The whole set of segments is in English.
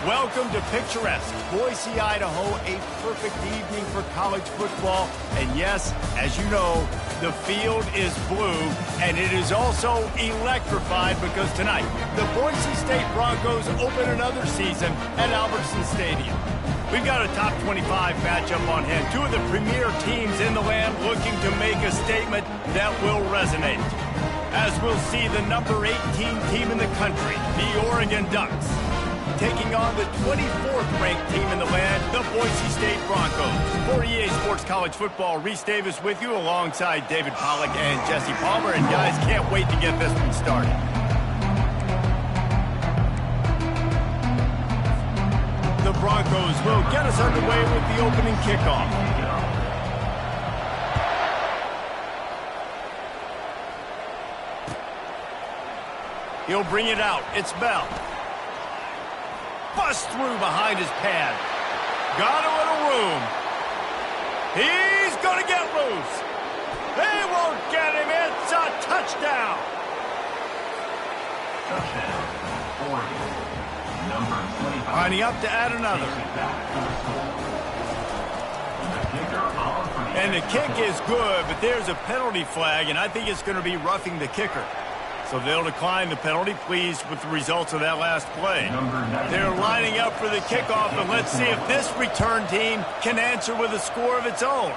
Welcome to picturesque Boise, Idaho, a perfect evening for college football. And yes, as you know, the field is blue, and it is also electrified because tonight, the Boise State Broncos open another season at Albertson Stadium. We've got a top 25 matchup on hand. Two of the premier teams in the land looking to make a statement that will resonate. As we'll see the number 18 team in the country, the Oregon Ducks, taking on the 24th ranked team in the land, the Boise State Broncos. For EA Sports College Football, Reese Davis with you alongside David Pollack and Jesse Palmer. And guys, can't wait to get this one started. The Broncos will get us underway with the opening kickoff. He'll bring it out. It's Bell. Bust through behind his pad. Got a little room. He's going to get loose. They won't get him. It's a touchdown. Touchdown, Oregon. Number 25. Lining up to add another. And the kick is good, but there's a penalty flag, and I think it's going to be roughing the kicker. So they'll decline the penalty, pleased with the results of that last play. They're lining up for the kickoff, and let's see if this return team can answer with a score of its own.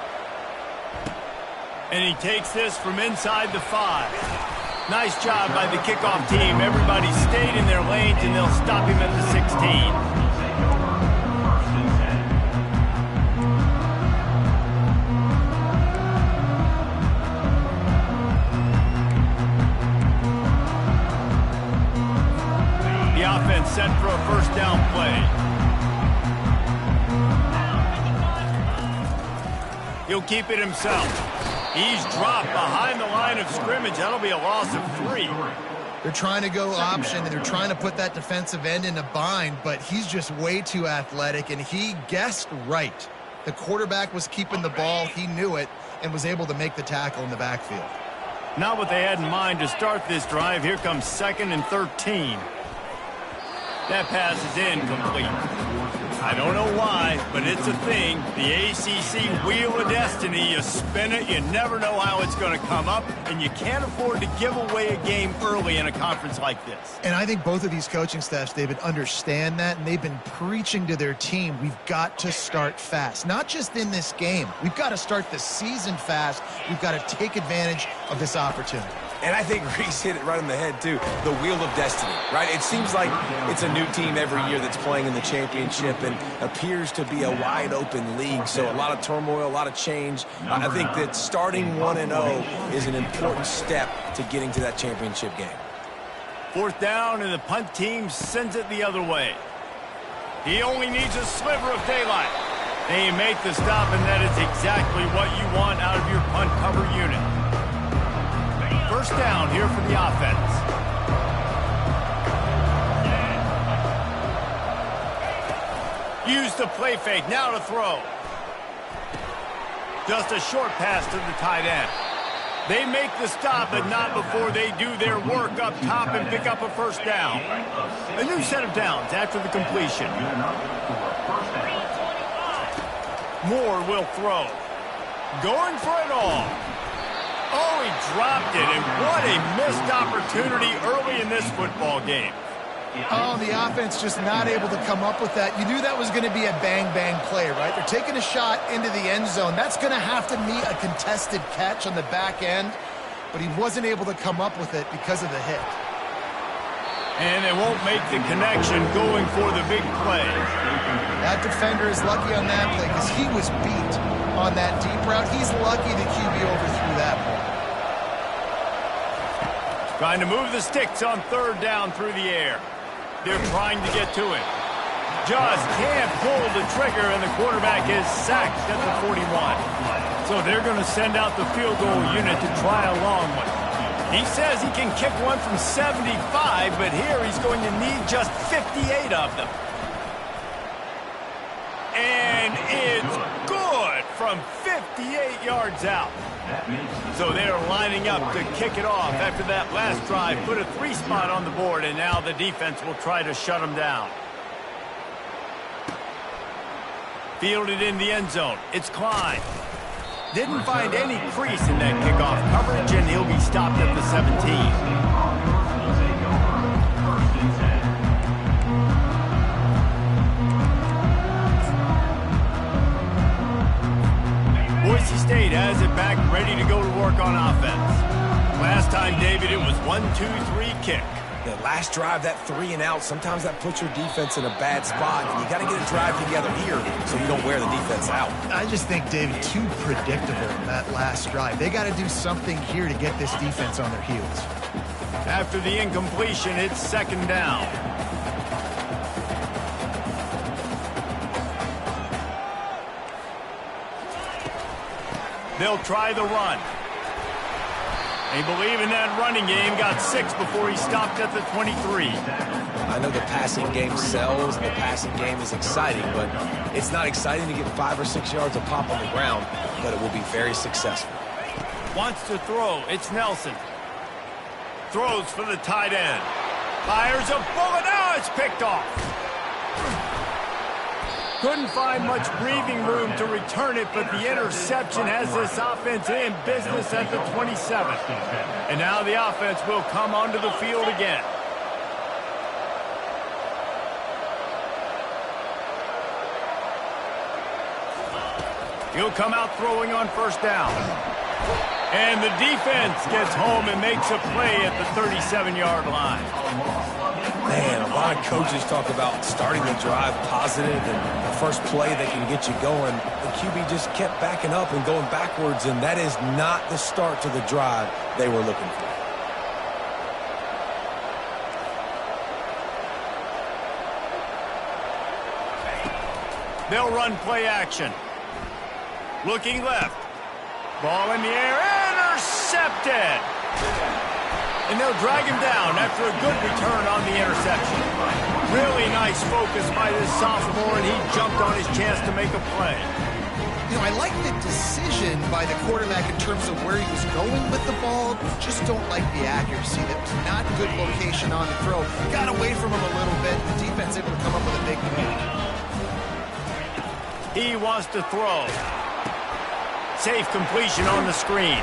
And he takes this from inside the 5. Nice job by the kickoff team. Everybody stayed in their lanes, and they'll stop him at the 16. Offense set for a first down play. He'll keep it himself. He's dropped behind the line of scrimmage. That'll be a loss of 3. They're trying to go option, and they're trying to put that defensive end in a bind, but he's just way too athletic, and he guessed right. The quarterback was keeping the ball. He knew it and was able to make the tackle in the backfield. Not what they had in mind to start this drive. Here comes 2nd and 13. That pass is incomplete. I don't know why, but it's a thing. The ACC Wheel of Destiny, you spin it, you never know how it's going to come up, and you can't afford to give away a game early in a conference like this. And I think both of these coaching staffs, David, understand that, and they've been preaching to their team, we've got to start fast. Not just in this game. We've got to start the season fast. We've got to take advantage of this opportunity. And I think Reese hit it right on the head, too. The Wheel of Destiny, right? It seems like it's a new team every year that's playing in the championship and appears to be a wide-open league. So a lot of turmoil, a lot of change. I think that starting 1-0 is an important step to getting to that championship game. 4th down, and the punt team sends it the other way. He only needs a sliver of daylight. They make the stop, and that is exactly what you want out of your punt cover unit. First down here for the offense. Use the play fake. Now to throw. Just a short pass to the tight end. They make the stop, but not before they do their work up top and pick up a first down. A new set of downs after the completion. Moore will throw. Going for it all. Oh, he dropped it, and what a missed opportunity early in this football game. Oh, the offense just not able to come up with that. You knew that was going to be a bang-bang play, right? They're taking a shot into the end zone. That's going to have to meet a contested catch on the back end, but he wasn't able to come up with it because of the hit. And they won't make the connection going for the big play. That defender is lucky on that play because he was beat on that deep route. He's lucky the QB overthrew that ball. Trying to move the sticks on 3rd down through the air. They're trying to get to it. Just can't pull the trigger, and the quarterback is sacked at the 41. So they're going to send out the field goal unit to try a long one. He says he can kick one from 75, but here he's going to need just 58 of them. And it's good from 58 yards out. So they're lining up to kick it off after that last drive. Put a 3 spot on the board, and now the defense will try to shut them down. Fielded in the end zone. It's Klein. Didn't find any crease in that kickoff coverage, and he'll be stopped at the 17. Boise State has it back, ready to go to work on offense. Last time, David, it was 1-2-3 kick. The last drive, that 3 and out, sometimes that puts your defense in a bad spot, and you got to get a drive together here so you don't wear the defense out. I just think, David, too predictable that last drive. They got to do something here to get this defense on their heels. After the incompletion, it's second down. They'll try the run. They believe in that running game. Got 6 before he stopped at the 23. I know the passing game sells, and the passing game is exciting, but it's not exciting to get 5 or 6 yards of pop on the ground, but it will be very successful. Wants to throw. It's Nelson. Throws for the tight end. Fires a bullet. Oh, it's picked off. Couldn't find much breathing room to return it, but the interception has this offense in business at the 27. And now the offense will come onto the field again. He'll come out throwing on first down. And the defense gets home and makes a play at the 37-yard line. Man, a lot of coaches talk about starting the drive positive and the first play that can get you going. The QB just kept backing up and going backwards, and that is not the start to the drive they were looking for. They'll run play action. Looking left. Ball in the air. Intercepted. And they'll drag him down after a good return on the interception. Really nice focus by this sophomore, and he jumped on his chance to make a play. You know, I like the decision by the quarterback in terms of where he was going with the ball. Just don't like the accuracy. That was not good location on the throw. Got away from him a little bit. The defense able to come up with a big play. He wants to throw. Safe completion on the screen.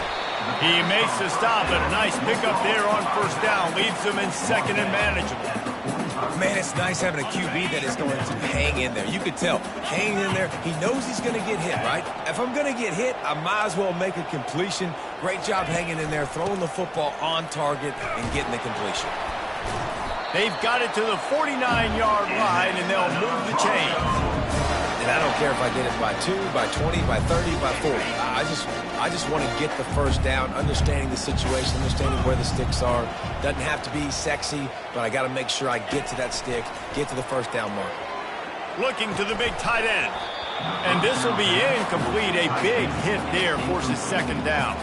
He makes the stop, and a nice pickup there on first down. Leaves them in second and manageable. Man, it's nice having a QB that is going to hang in there. You could tell, hanging in there, he knows he's going to get hit, right? If I'm going to get hit, I might as well make a completion. Great job hanging in there, throwing the football on target and getting the completion. They've got it to the 49-yard line, and they'll move the chains. And I don't care if I get it by 2, by 20, by 30, by 40. I just want to get the first down, understanding the situation, understanding where the sticks are. Doesn't have to be sexy, but I got to make sure I get to that stick, get to the first down mark. Looking to the big tight end. And this will be incomplete. A big hit there forces second down.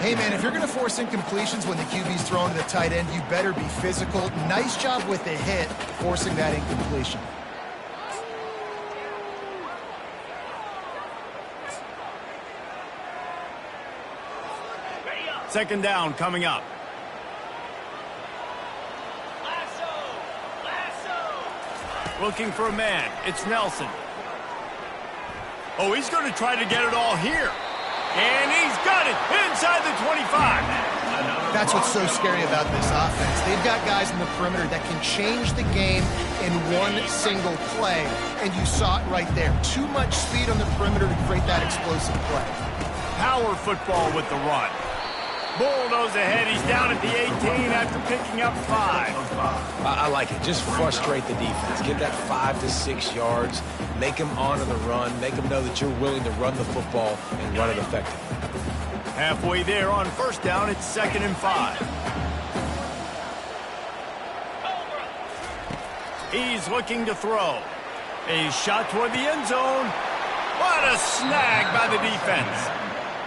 Hey, man, if you're going to force incompletions when the QB's throwing to the tight end, you better be physical. Nice job with the hit, forcing that incompletion. Second down coming up. Looking for a man. It's Nelson. Oh, he's going to try to get it all here. And he's got it inside the 25. That's what's so scary about this offense. They've got guys in the perimeter that can change the game in one single play. And you saw it right there. Too much speed on the perimeter to create that explosive play. Power football with the run. Bulldoze ahead. He's down at the 18 after picking up 5. I like it. Just frustrate the defense. Get that 5 to 6 yards. Make them honor the run. Make them know that you're willing to run the football and run it effectively. Halfway there on first down, it's 2nd and 5. He's looking to throw. A shot toward the end zone. What a snag by the defense.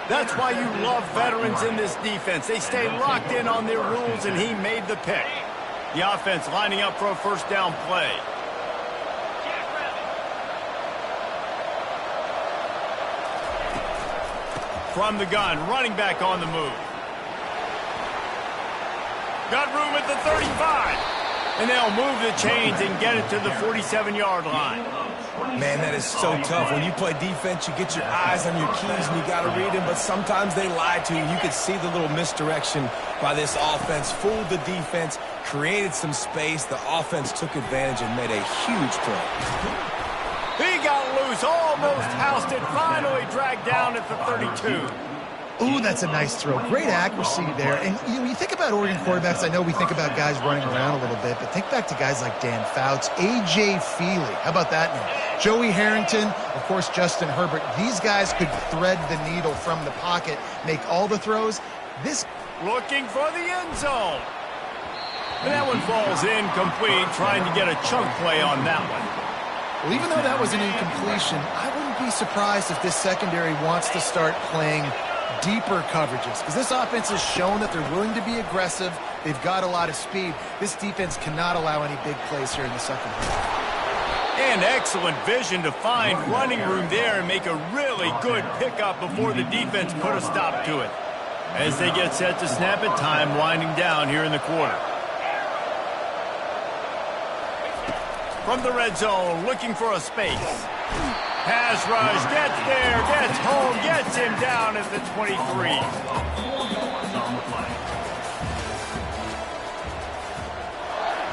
That's why you love veterans in this defense. They stay locked in on their rules, and he made the pick. The offense lining up for a first down play. From the gun, running back on the move. Got room at the 35. And they'll move the chains and get it to the 47-yard line. Man, that is so tough. When you play defense, you get your eyes on your keys and you got to read them, but sometimes they lie to you. You could see the little misdirection by this offense, fooled the defense, created some space. The offense took advantage and made a huge play. He got loose, almost housed it, finally dragged down at the 32. Ooh, that's a nice throw. Great accuracy there. And when you think about Oregon quarterbacks, I know we think about guys running around a little bit, but think back to guys like Dan Fouts, A.J. Feely. How about that name? Joey Harrington, of course, Justin Herbert. These guys could thread the needle from the pocket, make all the throws. This looking for the end zone. And that one falls incomplete, trying to get a chunk play on that one. Well, even though that was an incompletion, I wouldn't be surprised if this secondary wants to start playing deeper coverages, because this offense has shown that they're willing to be aggressive. They've got a lot of speed. This defense cannot allow any big plays here in the second half. And excellent vision to find running room there and make a really good pickup before the defense put a stop to it. As they get set to snap it, time winding down here in the quarter. From the red zone, looking for a space. Pass rush, gets there, gets home, gets him down at the 23.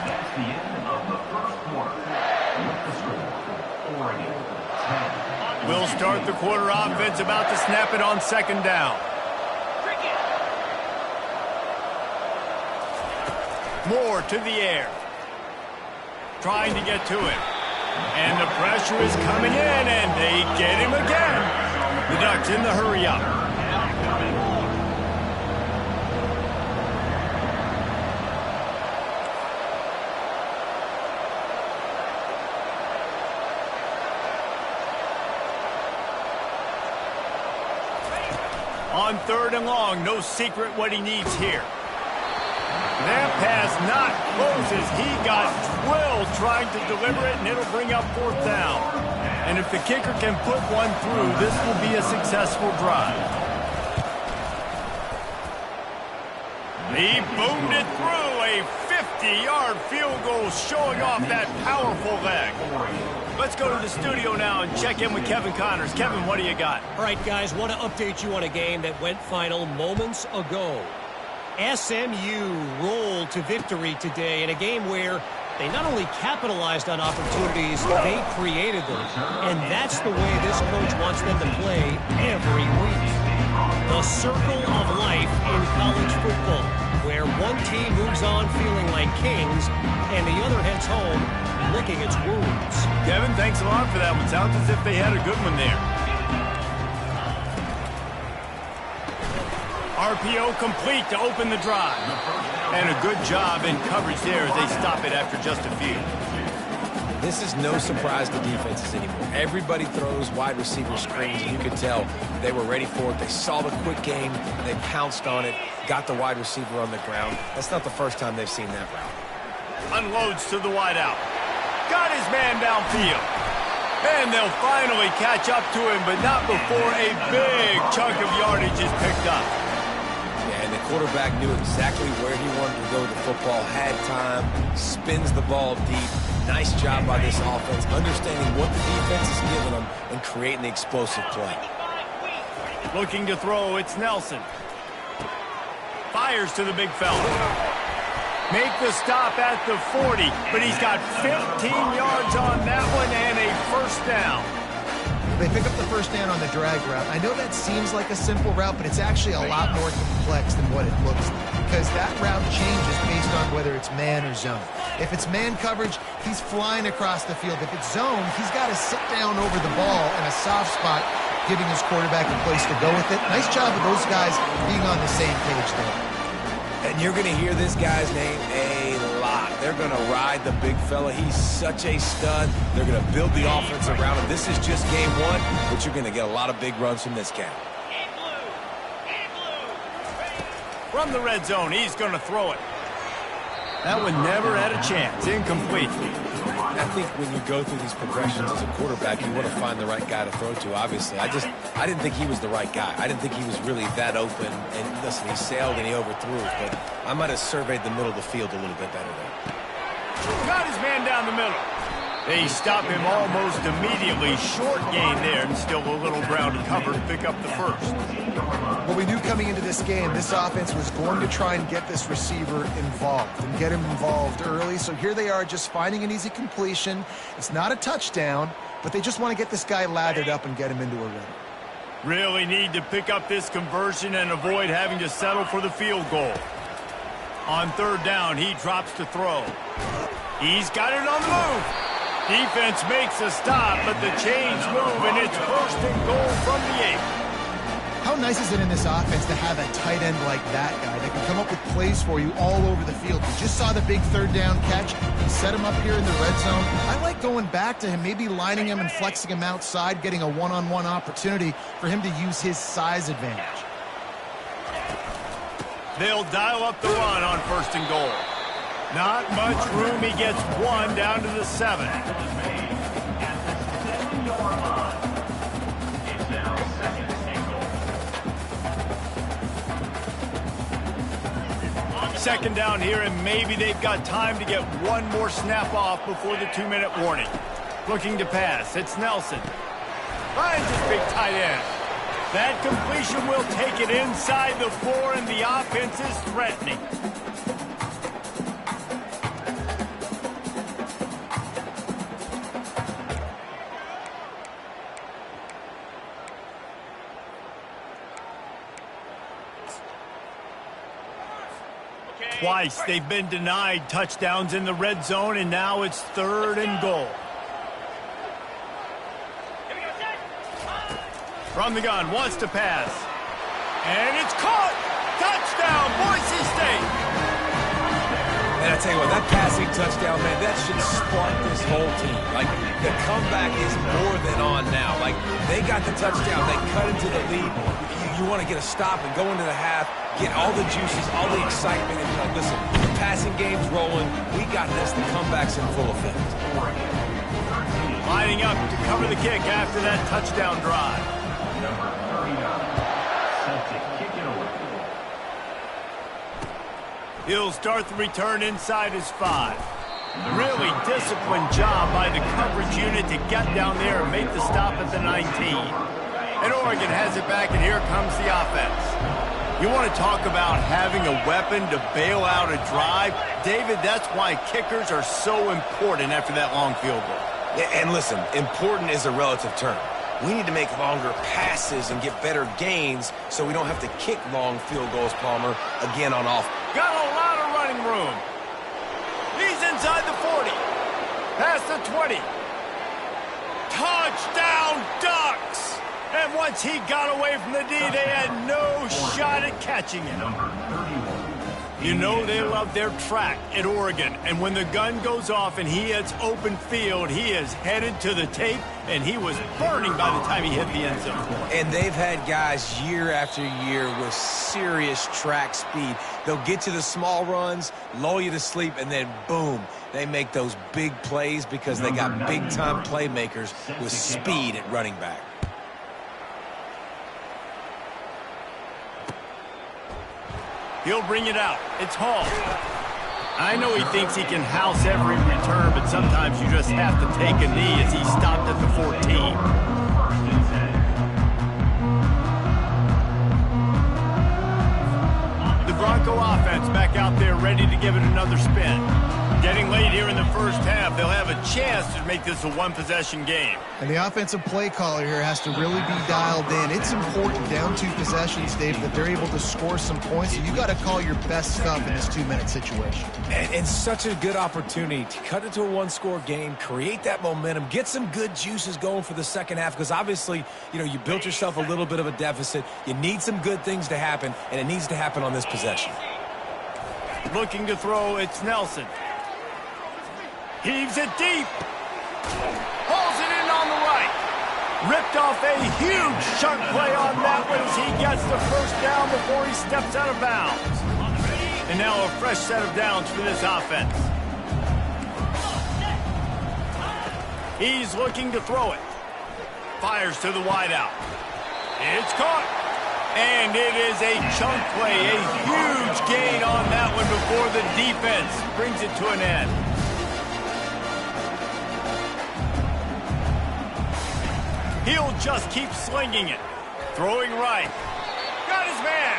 That's the end of the first quarter. With the score, Oregon 10. We'll start the quarter offense, about to snap it on second down. Moore to the air. Trying to get to it. And the pressure is coming in, and they get him again. The Ducks in the hurry-up. On third and long, no secret what he needs here. That pass not close as he got drilled trying to deliver it, and it'll bring up fourth down. And if the kicker can put one through, this will be a successful drive. He boomed it through, a 50-yard field goal showing off that powerful leg. Let's go to the studio now and check in with Kevin Connors. Kevin, what do you got? All right, guys, want to update you on a game that went final moments ago. SMU rolled to victory today in a game where they not only capitalized on opportunities, they created them. And that's the way this coach wants them to play every week. The circle of life in college football, where one team moves on feeling like kings and the other heads home licking its wounds. Kevin, thanks a lot for that one. Sounds as if they had a good one there. RPO complete to open the drive. And a good job in coverage there as they stop it after just a few. This is no surprise to defenses anymore. Everybody throws wide receiver screens, and you could tell they were ready for it. They saw the quick game, they pounced on it, got the wide receiver on the ground. That's not the first time they've seen that route. Unloads to the wideout. Got his man downfield. And they'll finally catch up to him, but not before a big chunk of yardage is picked up. And the quarterback knew exactly where he wanted to go with the football, had time, spins the ball deep. Nice job by this offense, understanding what the defense is giving them and creating the explosive play. Looking to throw, it's Nelson. Fires to the big fella. Make the stop at the 40, but he's got 15 yards on that one and a first down. They pick up the first down on the drag route. I know that seems like a simple route, but it's actually a lot more complex than what it looks like, because that route changes based on whether it's man or zone. If it's man coverage, he's flying across the field. If it's zone, he's got to sit down over the ball in a soft spot, giving his quarterback a place to go with it. Nice job of those guys being on the same page there. And you're going to hear this guy's name a lot. They're going to ride the big fella. He's such a stud. They're going to build the offense around him. This is just game one, but you're going to get a lot of big runs from this cat. From the red zone, he's going to throw it. That one never had a chance. Incomplete. I think when you go through these progressions as a quarterback, you want to find the right guy to throw to, obviously. I didn't think he was the right guy. I didn't think he was really that open. And listen, he sailed and he overthrew it, but I might have surveyed the middle of the field a little bit better there. Got his man down the middle. They stop him almost immediately. Short gain there, and still a little ground to cover to pick up the first. Well, we knew coming into this game, this offense was going to try and get this receiver involved and get him involved early. So here they are just finding an easy completion. It's not a touchdown, but they just want to get this guy lathered up and get him into a rhythm. Really need to pick up this conversion and avoid having to settle for the field goal. On third down, he drops to throw. He's got it on the move. Defense makes a stop, but the chains move, and it's first and goal from the 8. How nice is it in this offense to have a tight end like that guy that can come up with plays for you all over the field? You just saw the big third down catch. He set him up here in the red zone. I like going back to him, maybe lining him and flexing him outside, getting a one-on-one opportunity for him to use his size advantage. They'll dial up the run on first and goal. Not much room. He gets one down to the 7. Second down here, and maybe they've got time to get one more snap off before the 2-minute warning. Looking to pass. It's Nelson. Finds his big tight end. That completion will take it inside the 4, and the offense is threatening. Twice they've been denied touchdowns in the red zone, and now it's third and goal. From the gun, wants to pass. And it's caught! Touchdown, Boise State! And I tell you what, that passing touchdown, man, that should spark this whole team. Like, the comeback is more than on now. Like, they got the touchdown, they cut into the lead. You want to get a stop and go into the half, get all the juices, all the excitement, and be like, listen, the passing game's rolling. We got this. The comeback's in full effect. Lining up to cover the kick after that touchdown drive. Number 39, set to kick it away. He'll start the return inside his 5. Really disciplined job by the coverage unit to get down there and make the stop at the 19. And Oregon has it back, and here comes the offense. You want to talk about having a weapon to bail out a drive? David, that's why kickers are so important after that long field goal. Yeah, and listen, important is a relative term. We need to make longer passes and get better gains so we don't have to kick long field goals, Palmer, again on offense. Got a lot of running room. He's inside the 40. Past the 20. Touchdown, Ducks! And once he got away from the D, they had no shot at catching him. Number 31. You know they love their track at Oregon. And when the gun goes off and he hits open field, he is headed to the tape, and he was burning by the time he hit the end zone. And they've had guys year after year with serious track speed. They'll get to the small runs, lull you to sleep, and then boom, they make those big plays because they got big-time playmakers with speed at running back. He'll bring it out. It's Hall. I know he thinks he can house every return, but sometimes you just have to take a knee as he stopped at the 14. The Bronco offense back out there ready to give it another spin. Getting late here in the first half, they'll have a chance to make this a one-possession game. And the offensive play caller here has to really be dialed in. It's important down 2 possessions, Dave, that they're able to score some points. So you got to call your best stuff in this 2-minute situation. And such a good opportunity to cut it to a one-score game, create that momentum, get some good juices going for the second half, because obviously, you know, you built yourself a little bit of a deficit. You need some good things to happen, and it needs to happen on this possession. Looking to throw, it's Nelson. Heaves it deep. Hauls it in on the right. Ripped off a huge chunk play on that one as he gets the first down before he steps out of bounds. And now a fresh set of downs for this offense. He's looking to throw it. Fires to the wideout. It's caught. And it is a chunk play, a huge gain on that one before the defense brings it to an end. He'll just keep slinging it. Throwing right. Got his man.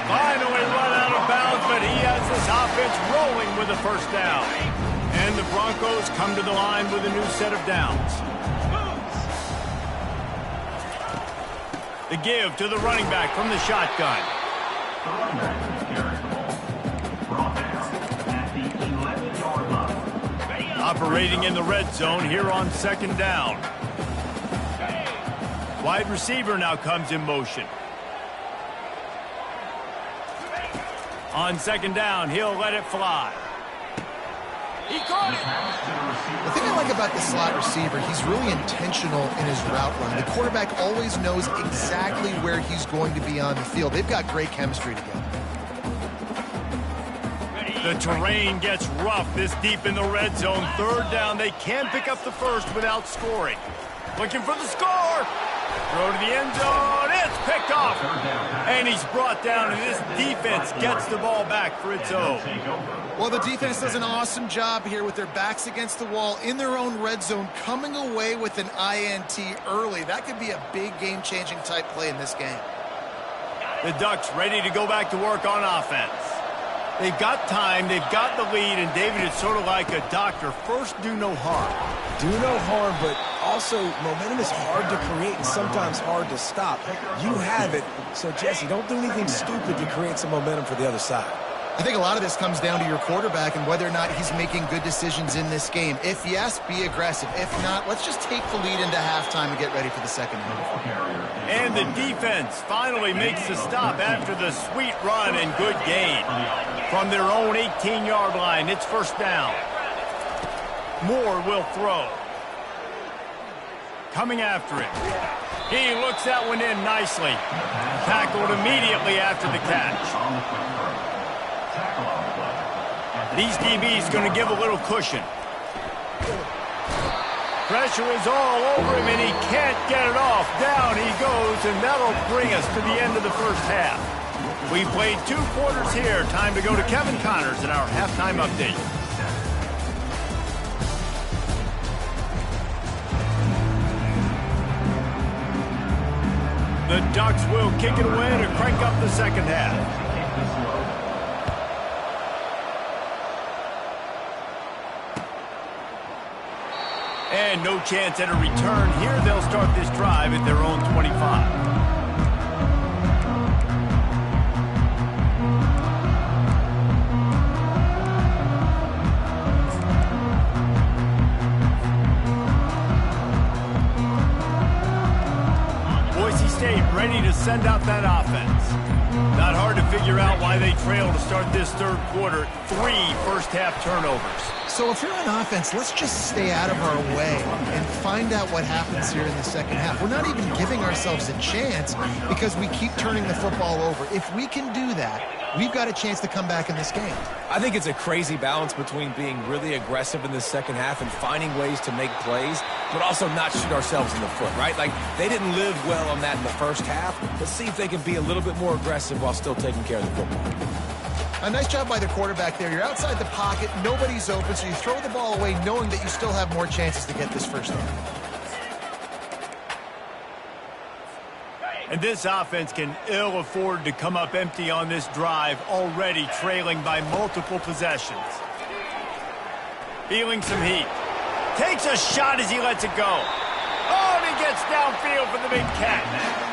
Finally run out of bounds, but he has this offense rolling with a first down. And the Broncos come to the line with a new set of downs. The give to the running back from the shotgun. The running back carries the ball. For offense at the 11-yard line. Operating in the red zone here on second down. Wide receiver now comes in motion. On second down, he'll let it fly. He caught it. The thing I like about the slot receiver, he's really intentional in his route run. The quarterback always knows exactly where he's going to be on the field. They've got great chemistry together. The terrain gets rough this deep in the red zone. Third down, they can pick up the first without scoring. Looking for the score. Throw to the end zone. It's picked off. And he's brought down, and this defense gets the ball back for its own. Well, the defense does an awesome job here with their backs against the wall in their own red zone, coming away with an INT early. That could be a big game-changing type play in this game. The Ducks ready to go back to work on offense. They've got time, they've got the lead, and David, it's sort of like a doctor. First, do no harm. Do no harm, but also momentum is hard to create and sometimes hard to stop. You have it, so Jesse, don't do anything stupid to create some momentum for the other side. I think a lot of this comes down to your quarterback and whether or not he's making good decisions in this game. If yes, be aggressive. If not, let's just take the lead into halftime and get ready for the second half. And the defense finally makes the stop after the sweet run and good gain. From their own 18-yard line, it's first down. Moore will throw. Coming after it. He looks that one in nicely. Tackled immediately after the catch. These DBs going to give a little cushion. Pressure is all over him, and he can't get it off. Down he goes, and that'll bring us to the end of the first half. We played 2 quarters here. Time to go to Kevin Connors in our halftime update. The Ducks will kick it away to crank up the second half. And no chance at a return here. They'll start this drive at their own 25. Boise State ready to send out that offense. Not hard to figure out why they trail to start this third quarter. 3 first-half turnovers. So if you're on offense, let's just stay out of our way and find out what happens here in the second half. We're not even giving ourselves a chance because we keep turning the football over. If we can do that, we've got a chance to come back in this game. I think it's a crazy balance between being really aggressive in the second half and finding ways to make plays, but also not shoot ourselves in the foot, right? Like, they didn't live well on that in the first half. Let's see if they can be a little bit more aggressive while still taking care of the football. A nice job by the quarterback there. You're outside the pocket, nobody's open, so you throw the ball away knowing that you still have more chances to get this first down. And this offense can ill afford to come up empty on this drive, already trailing by multiple possessions. Feeling some heat. Takes a shot as he lets it go. Oh, and he gets downfield for the big catch.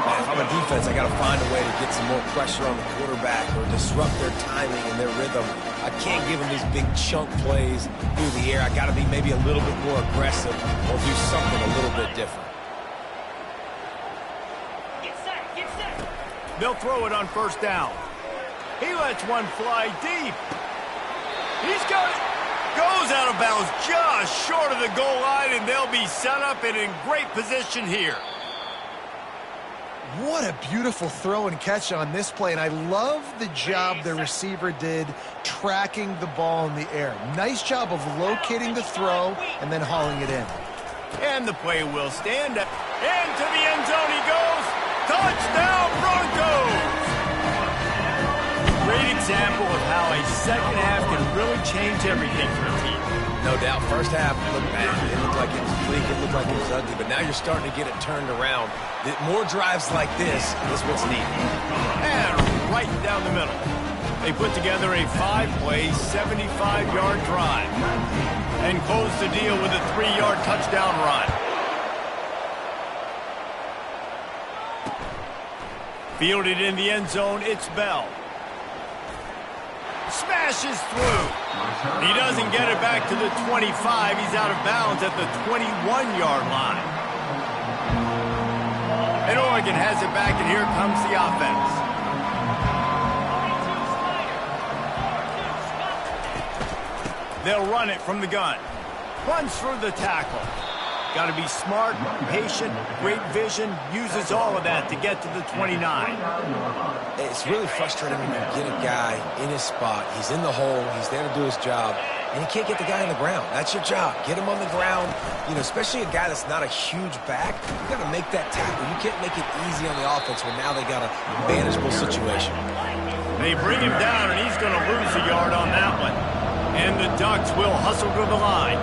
If I'm a defense, I got to find a way to get some more pressure on the quarterback or disrupt their timing and their rhythm. I can't give them these big chunk plays through the air. I got to be maybe a little bit more aggressive or do something a little bit different. They'll throw it on first down. He lets one fly deep. He's got it. Goes out of bounds just short of the goal line, and they'll be set up and in great position here. What a beautiful throw and catch on this play, and I love the job the receiver did tracking the ball in the air. Nice job of locating the throw and then hauling it in. And the play will stand up. Into the end zone he goes. Touchdown, Broncos! Great example of how a second half can really change everything for a team. No doubt. First half looked bad. It looked like it was bleak. It looked like it was ugly. But now you're starting to get it turned around. More drives like this is what's needed. And right down the middle. They put together a 5-play, 75-yard drive. And close the deal with a 3-yard touchdown run. Fielded in the end zone, it's Bell. Smashes through. He doesn't get it back to the 25. He's out of bounds at the 21-yard line. And Oregon has it back, and here comes the offense. They'll run it from the gun. Runs through the tackle. Got to be smart, patient, great vision, uses all of that to get to the 29. It's really frustrating when you get a guy in his spot. He's in the hole. He's there to do his job, and you can't get the guy on the ground. That's your job. Get him on the ground. You know, especially a guy that's not a huge back. You got to make that tackle. You can't make it easy on the offense when now they got a manageable situation. They bring him down, and he's going to lose a yard on that one. And the Ducks will hustle to the line.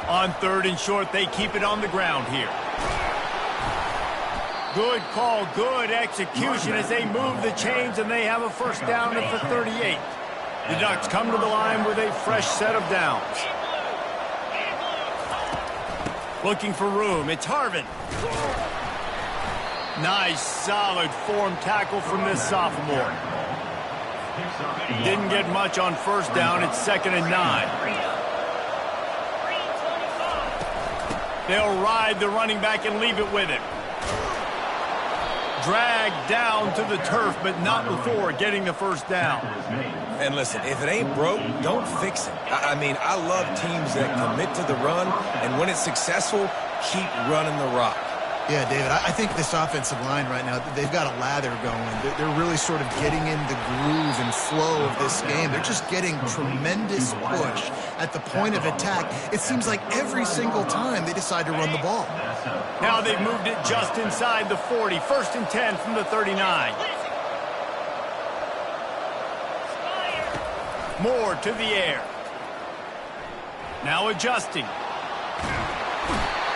On 3rd and short, they keep it on the ground here. Good call, good execution as they move the chains, and they have a first down at the 38. The Ducks come to the line with a fresh set of downs. Looking for room, it's Harvin. Nice, solid form tackle from this sophomore. Didn't get much on first down, it's 2nd and 9. They'll ride the running back and leave it with him. Dragged down to the turf, but not before getting the first down. And listen, if it ain't broke, don't fix it. I mean, I love teams that commit to the run, and when it's successful, keep running the rock. Yeah, David, I think this offensive line right now, they've got a lather going. They're really sort of getting in the groove and flow of this game. They're just getting tremendous push at the point of attack. It seems like every single time they decide to run the ball. Now they've moved it just inside the 40. 1st and 10 from the 39. Moore to the air. Now adjusting.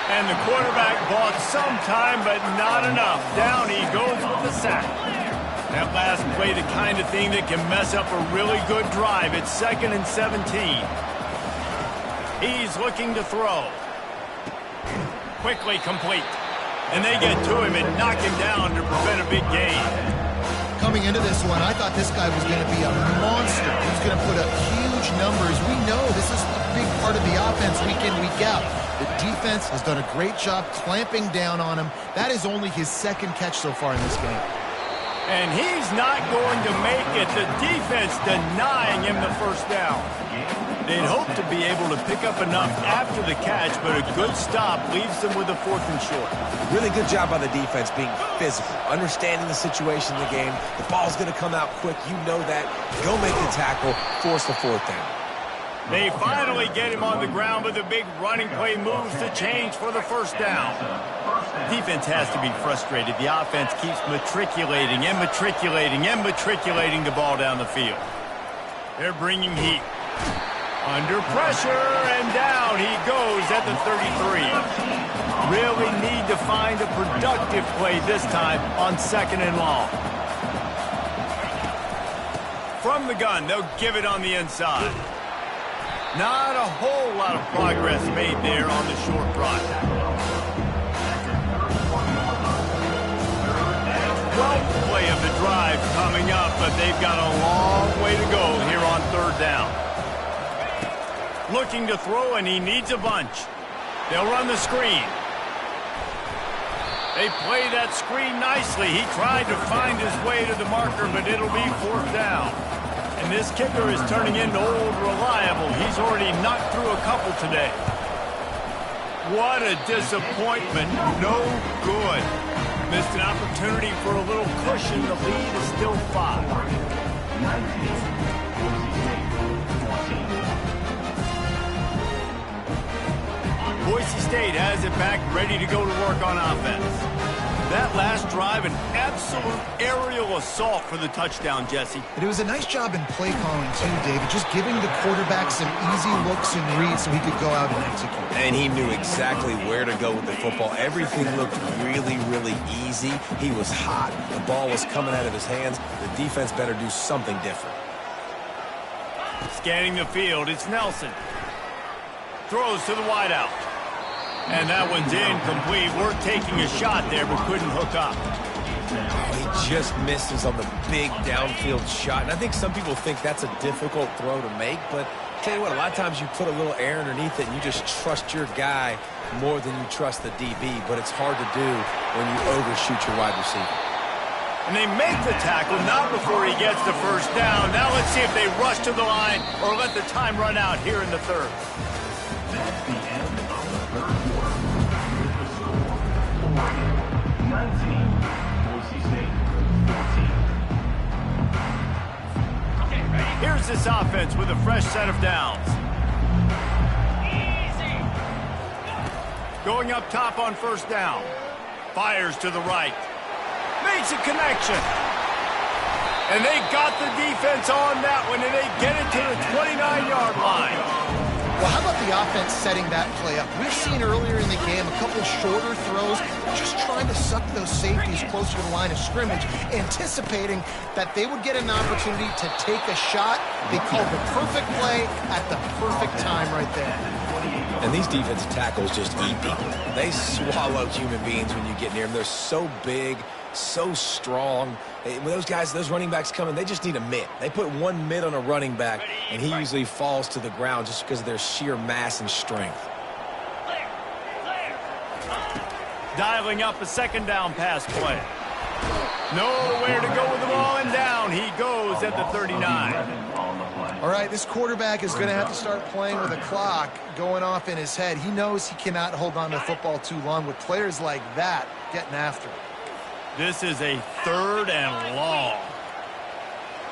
And the quarterback bought some time, but not enough. Down he goes with the sack. That last play, the kind of thing that can mess up a really good drive. It's 2nd and 17. He's looking to throw. Quickly complete. And they get to him and knock him down to prevent a big gain. Coming into this one, I thought this guy was going to be a monster. He was going to put up huge numbers. We know this is a big part of the offense week in, week out. The defense has done a great job clamping down on him. That is only his 2nd catch so far in this game. And he's not going to make it. The defense denying him the first down. They'd hope to be able to pick up enough after the catch, but a good stop leaves them with a 4th and short. Really good job by the defense being physical, understanding the situation in the game. The ball's going to come out quick. You know that. Go make the tackle, force the 4th down. They finally get him on the ground, but the big running play moves the change for the first down. Defense has to be frustrated. The offense keeps matriculating and matriculating and matriculating the ball down the field. They're bringing heat. Under pressure, and down he goes at the 33. Really need to find a productive play this time on 2nd and long. From the gun, they'll give it on the inside. Not a whole lot of progress made there on the short run. 12th play of the drive coming up, but they've got a long way to go here on 3rd down. Looking to throw, and he needs a bunch. They'll run the screen. They play that screen nicely. He tried to find his way to the marker, but it'll be 4th down. And this kicker is turning into old reliable. He's already knocked through a couple today. What a disappointment. No good. Missed an opportunity for a little cushion. The lead is still 5. Boise State has it back, ready to go to work on offense. That last drive, an absolute aerial assault for the touchdown, Jesse. And it was a nice job in play calling, too, David, just giving the quarterback some easy looks and reads so he could go out and execute. And he knew exactly where to go with the football. Everything looked really, really easy. He was hot. The ball was coming out of his hands. The defense better do something different. Scanning the field, it's Nelson. Throws to the wideout. And that one's incomplete. We're taking a shot there, but couldn't hook up. He just misses on the big downfield shot. And I think some people think that's a difficult throw to make, but I'll tell you what, a lot of times you put a little air underneath it and you just trust your guy more than you trust the DB, but it's hard to do when you overshoot your wide receiver. And they make the tackle, not before he gets the first down. Now let's see if they rush to the line or let the time run out here in the third. That's the end of the third quarter. With the score, Oregon 19, Boise State 14. Here's this offense with a fresh set of downs. Going up top on first down. Fires to the right. Makes a connection. And they got the defense on that one, and they get it to the 29-yard line. Well, how about the offense setting that play up? We've seen earlier in the game a couple shorter throws, just trying to suck those safeties closer to the line of scrimmage, anticipating that they would get an opportunity to take a shot. They called the perfect play at the perfect time right there. And these defensive tackles just eat people. They swallow human beings when you get near them. They're so big, so strong. When those guys, those running backs come in, they just need a mitt. They put one mitt on a running back, and he usually falls to the ground just because of their sheer mass and strength. Dialing up a second down pass play. Nowhere to go with the ball, and down he goes at the 39. All right, this quarterback is going to have to start playing with a clock going off in his head. He knows he cannot hold on to the football too long with players like that getting after him. This is a third and long.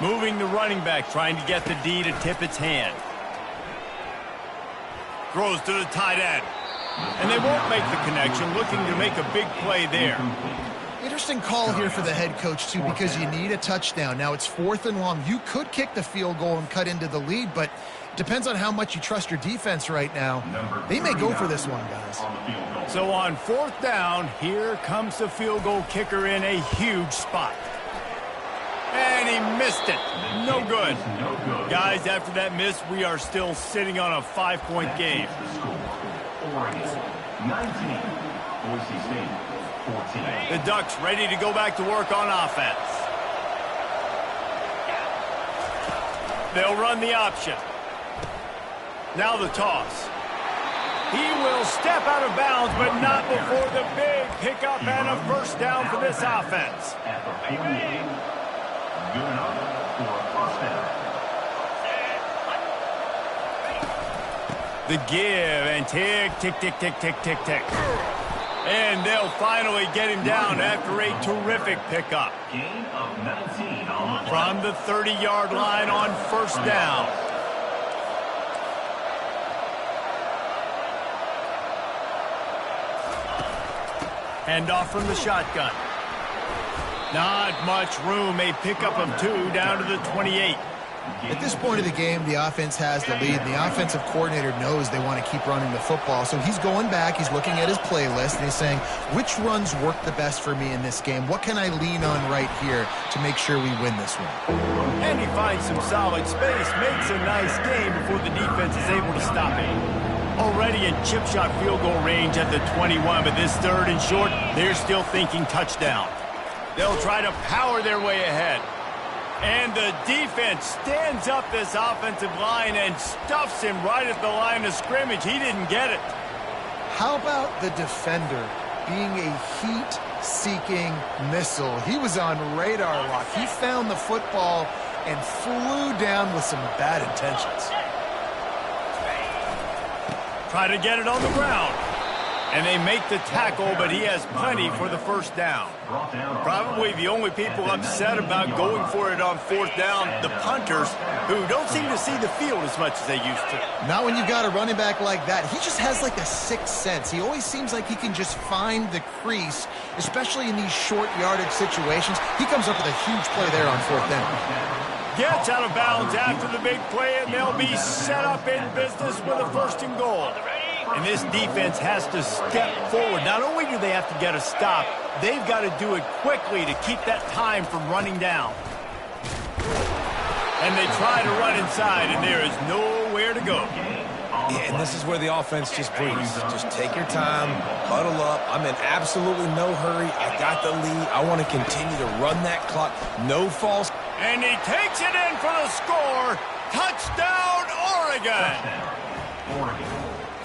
Moving the running back, trying to get the D to tip its hand. Throws to the tight end. And they won't make the connection, looking to make a big play there. Interesting call here for the head coach, too, because you need a touchdown. Now, it's 4th and long. You could kick the field goal and cut into the lead, but it depends on how much you trust your defense right now. They may go for this one, guys. So on 4th down, here comes the field goal kicker in a huge spot. And he missed it. No good. Guys, after that miss, we are still sitting on a 5-point game. Oregon 19, Boise State 14. The Ducks ready to go back to work on offense. They'll run the option. Now the toss. He will step out of bounds, but not before the big pickup and a first down for this offense. At the 48, good enough for a first down. The give and tick, tick, tick, tick, tick, tick, tick. And they'll finally get him down after a terrific pickup. Gain of 19 on the From the 30-yard line on first down. Handoff from the shotgun. Not much room. A pickup of 2 down to the 28. At this point of the game, the offense has the lead, and the offensive coordinator knows they want to keep running the football. So he's going back, he's looking at his playlist, and he's saying, which runs work the best for me in this game? What can I lean on right here to make sure we win this one? And he finds some solid space, makes a nice game before the defense is able to stop him. Already in chip shot field goal range at the 21, but this 3rd and short, they're still thinking touchdown. They'll try to power their way ahead. And the defense stands up this offensive line and stuffs him right at the line of scrimmage. He didn't get it. How about the defender being a heat-seeking missile? He was on radar lock. He found the football and flew down with some bad intentions. Try to get it on the ground. And they make the tackle, but he has plenty for the first down. Probably the only people upset about going for it on fourth down, the punters, who don't seem to see the field as much as they used to. Not when you've got a running back like that. He just has like a sixth sense. He always seems like he can just find the crease, especially in these short yardage situations. He comes up with a huge play there on fourth down. Gets out of bounds after the big play, and they'll be set up in business with a first and goal. And this defense has to step forward. Not only do they have to get a stop, they've got to do it quickly to keep that time from running down. And they try to run inside, and there is nowhere to go. Yeah, and this is where the offense just breathes. Just take your time, huddle up. I'm in absolutely no hurry. I got the lead. I want to continue to run that clock. No false. And he takes it in for the score. Touchdown, Oregon.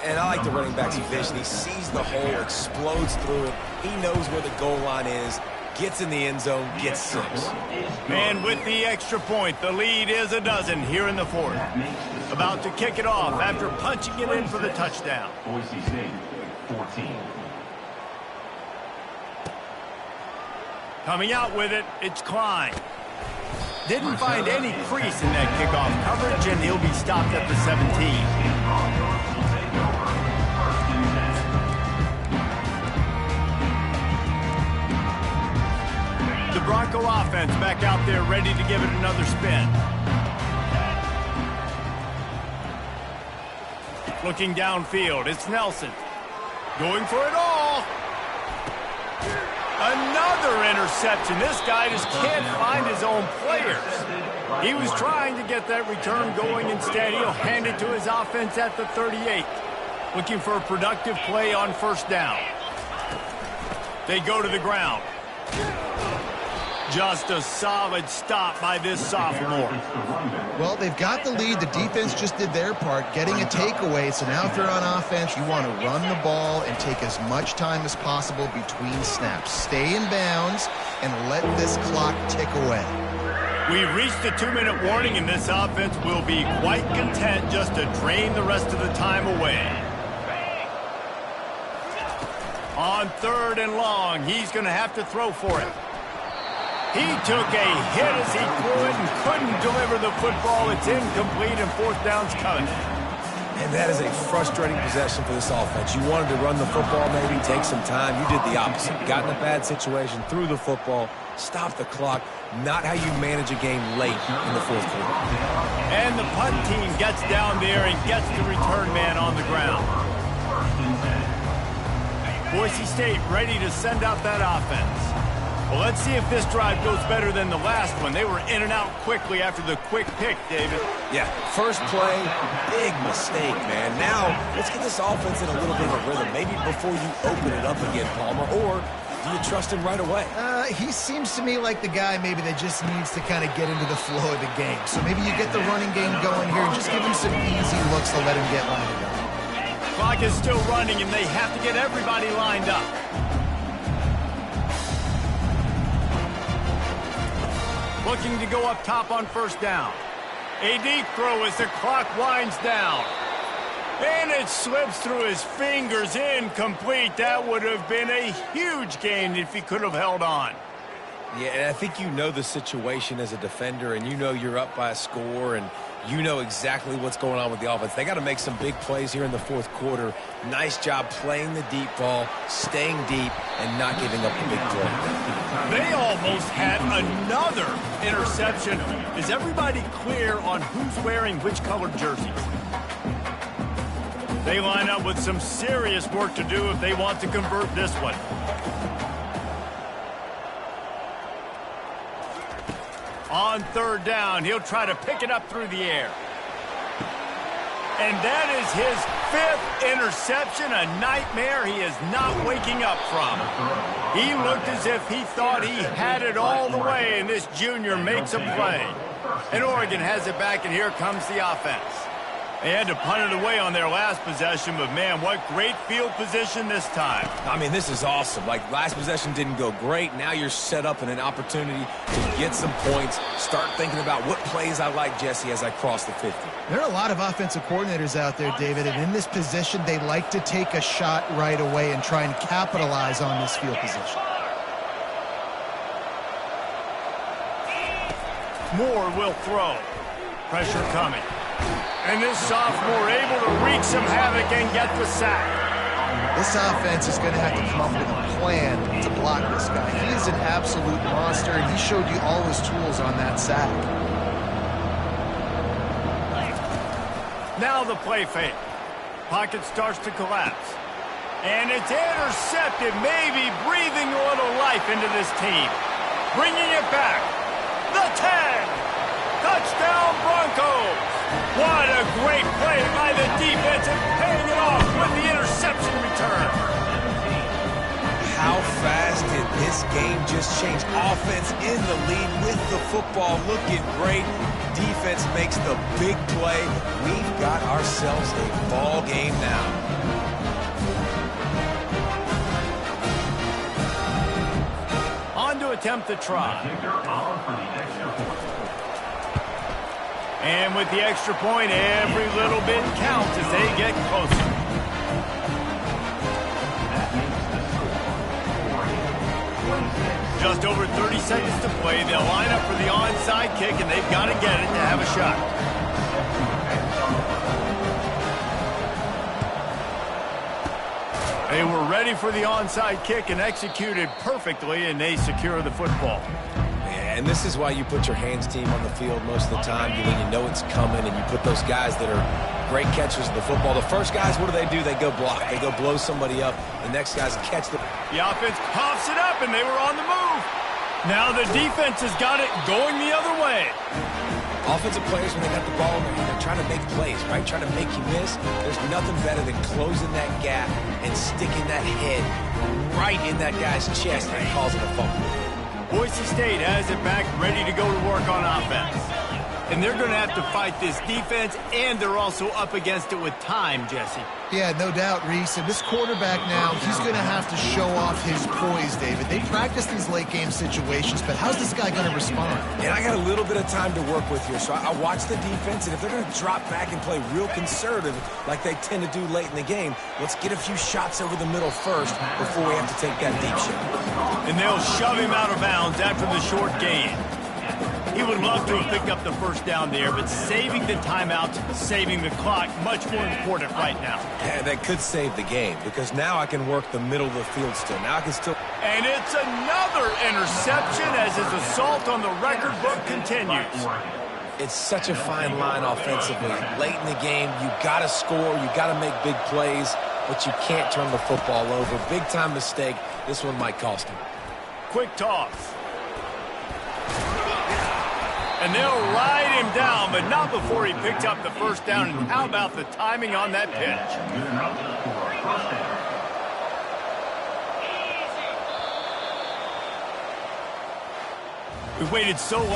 And I like the running back's vision. He sees the hole, explodes through it. He knows where the goal line is, gets in the end zone, gets 6. And with the extra point, the lead is a dozen here in the fourth. About to kick it off after punching it in for the touchdown. Boise State, 14. Coming out with it, it's Klein. Didn't find any crease in that kickoff coverage, and he'll be stopped at the 17. The Bronco offense back out there ready to give it another spin. Looking downfield, it's Nelson. Going for it all. Another interception. This guy just can't find his own players. He was trying to get that return going. Instead, he'll hand it to his offense at the 38. Looking for a productive play on first down. They go to the ground. Just a solid stop by this sophomore. Well, they've got the lead. The defense just did their part, getting a takeaway. So now if you're on offense, you want to run the ball and take as much time as possible between snaps. Stay in bounds and let this clock tick away. We've reached the 2-minute warning, and this offense will be quite content just to drain the rest of the time away. On 3rd and long, he's going to have to throw for it. He took a hit as he threw it and couldn't deliver the football. It's incomplete, and fourth down's coming. And that is a frustrating possession for this offense. You wanted to run the football, maybe take some time. You did the opposite. Got in a bad situation, threw the football, stopped the clock. Not how you manage a game late in the fourth quarter. And the punt team gets down there and gets the return man on the ground. Boise State ready to send out that offense. Well, let's see if this drive goes better than the last one. They were in and out quickly after the quick pick, David. Yeah, first play, big mistake, man. Now, let's get this offense in a little bit of a rhythm. Maybe before you open it up again, Palmer, or do you trust him right away? He seems to me like the guy maybe that just needs to kind of get into the flow of the game. So maybe you get the running game going here and just give him some easy looks to let him get lined up. Clock is still running, and they have to get everybody lined up. Looking to go up top on first down. A deep throw as the clock winds down. And it slips through his fingers, incomplete. That would have been a huge gain if he could have held on. Yeah, and I think you know the situation as a defender, and you know you're up by a score, and you know exactly what's going on with the offense. They got to make some big plays here in the fourth quarter. Nice job playing the deep ball, staying deep, and not giving up the big play. They almost had another interception. Is everybody clear on who's wearing which colored jerseys? They line up with some serious work to do if they want to convert this one. On third down, he'll try to pick it up through the air. And that is his 5th interception, a nightmare he is not waking up from. He looked as if he thought he had it all the way, and this junior makes a play. And Oregon has it back, and here comes the offense. They had to punt it away on their last possession, but, man, what great field position this time. I mean, this is awesome. Like, last possession didn't go great. Now you're set up in an opportunity to get some points. Start thinking about what plays I like, Jesse, as I cross the 50. There are a lot of offensive coordinators out there, David, and in this position, they like to take a shot right away and try and capitalize on this field position. Moore will throw. Pressure coming. And this sophomore able to wreak some havoc and get the sack. This offense is going to have to come up with a plan to block this guy. He is an absolute monster, and he showed you all his tools on that sack. Now the play fake. Pocket starts to collapse. And it's intercepted, maybe breathing a little life into this team. Bringing it back. The 10. Touchdown Broncos. What a great play by the defense and paying it off with the interception return. How fast did this game just change? Offense in the lead with the football, looking great. Defense makes the big play. We've got ourselves a ball game now. On to attempt the try. And with the extra point, every little bit counts as they get closer. Just over 30 seconds to play. They'll line up for the onside kick, and they've got to get it to have a shot. They were ready for the onside kick and executed perfectly, and they secure the football. And this is why you put your hands team on the field most of the time, when you know it's coming, and you put those guys that are great catchers of the football. The first guys, what do? They go block. They go blow somebody up. The next guys catch the... The offense pops it up, and they were on the move. Now the defense has got it going the other way. Offensive players, when they got the ball in their hand, they're trying to make plays, right? Trying to make you miss. There's nothing better than closing that gap and sticking that head right in that guy's chest and causing a fumble. Boise State has it back, ready to go to work on offense. And they're going to have to fight this defense, and they're also up against it with time, Jesse. Yeah, no doubt, Reese. And this quarterback now, he's going to have to show off his poise, David. They practice these late-game situations, but how's this guy going to respond? And I got a little bit of time to work with here, so I watch the defense, and if they're going to drop back and play real conservative like they tend to do late in the game, let's get a few shots over the middle first before we have to take that deep shot. And they'll shove him out of bounds after the short gain. He would love to have picked up the first down there, but saving the timeout, saving the clock, much more important right now. Yeah, that could save the game, because now I can work the middle of the field still. Now I can still... And it's another interception as his assault on the record book continues. It's such a fine line offensively. Late in the game, you got to score, you got to make big plays, but you can't turn the football over. Big-time mistake. This one might cost him. Quick toss. And they'll ride him down, but not before he picked up the first down. And how about the timing on that pitch? We waited so long.